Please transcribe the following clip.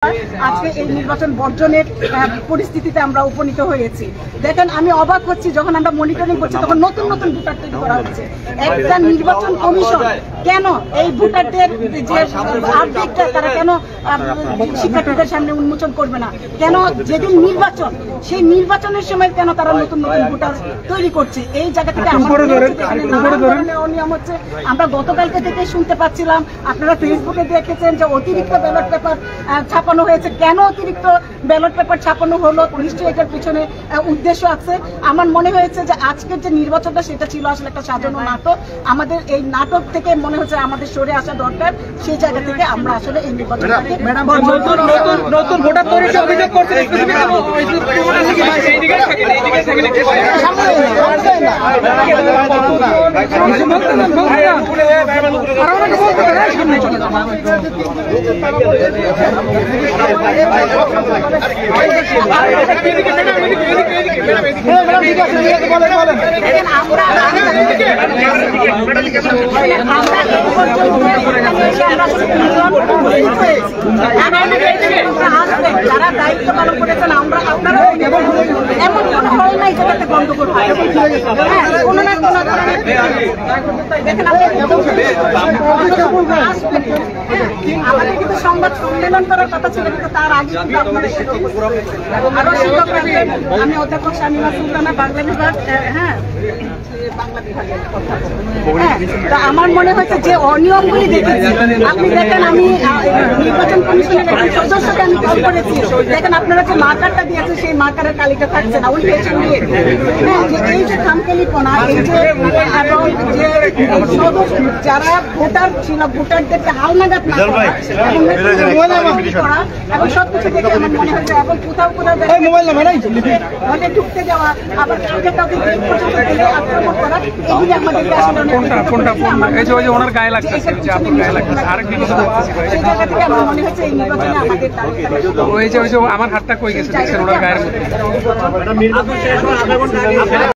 আজকে এই নির্বাচন বর্জনের পরিস্থিতিতে আমরা উপনীত হয়েছি। দেখেন, আমি অবাক হচ্ছি যখন আমরা মনিটরিং করছি তখন নতুন নতুন ভোটার তৈরি করা হচ্ছে। একটা নির্বাচন কমিশন কেন এই ভোটারদের যে আপডেটটা তারা কেন শিক্ষার্থীদের সামনে উন্মোচন করবে না? কেন যেদিন নির্বাচন সেই নির্বাচনের সময় কেন তারা নতুন নতুন ভোটার তৈরি করছে? এই জায়গা থেকে অনিয়ম হচ্ছে। আমরা গতকালকে থেকে শুনতে পাচ্ছিলাম, আপনারা ফেসবুকে দেখেছেন যে অতিরিক্ত ব্যালট পেপার ছাপানো হয়েছে। কেন অতিরিক্ত ব্যালট পেপার ছাপানো হলো? নিশ্চয়ই এটার পিছনে উদ্দেশ্য আছে। আমার মনে হয়েছে যে আজকের যে নির্বাচনটা সেটা ছিল আসলে একটা সাজানো নাটক। আমাদের এই নাটক থেকে মনে হচ্ছে আমাদের সরে আসা দরকার। সেই জায়গা থেকে আমরা আসলে এই নির্বাচনটাকে নতুন ভোটার তৈরির অভিযোগ করছেন। যারা দায়িত্ব পালন করেছেন আপনারা এমন কোনো হয় নাই যেটাতে গন্ডগোল হয়। কোনো না কোনো ধরনের দেখেন আমাদের কিন্তু সংবাদ সম্মেলন করার কথা ছিল, কিন্তু তার আগে কিন্তু আপনারা আরো শিক্ষক রাখবেন। আমি অধ্যাপক শামিমা সুলতানা, বাংলা বিভাগ, বাংলা বিভাগের কথা। আমার মনে হচ্ছে যে অনিয়মগুলি দেখেছি। আপনি দেখেন, আমি নির্বাচন কমিশনের একজন সদস্যকে আমি কল করেছি। দেখেন, আপনারা যে মার্কারটা দিয়েছে সেই মার্কারের তালিকা থাকছে না, ওই পেছন দিয়ে এই যে খামখেলিপনা, এই যে এবং যে সদস্য যারা ভোটার ছিল ভোটারদেরকে হালনাগাদ না করা এবং সবকিছু দেখে আমার মনে হচ্ছে এবং কোথাও কোথাও ঢুকতে যাওয়া, আবার কাউকে কাউকে আক্রমণ করা, এগুলি আমাদেরকে আসলে ওনার গায়ে লাগছে, সেই জায়গা থেকে আমার মনে হচ্ছে এই নির্বাচনে আমাদের ওই যে আমার হাতটা কই গেছে দেখছেন ওনার গায়ের মধ্যে।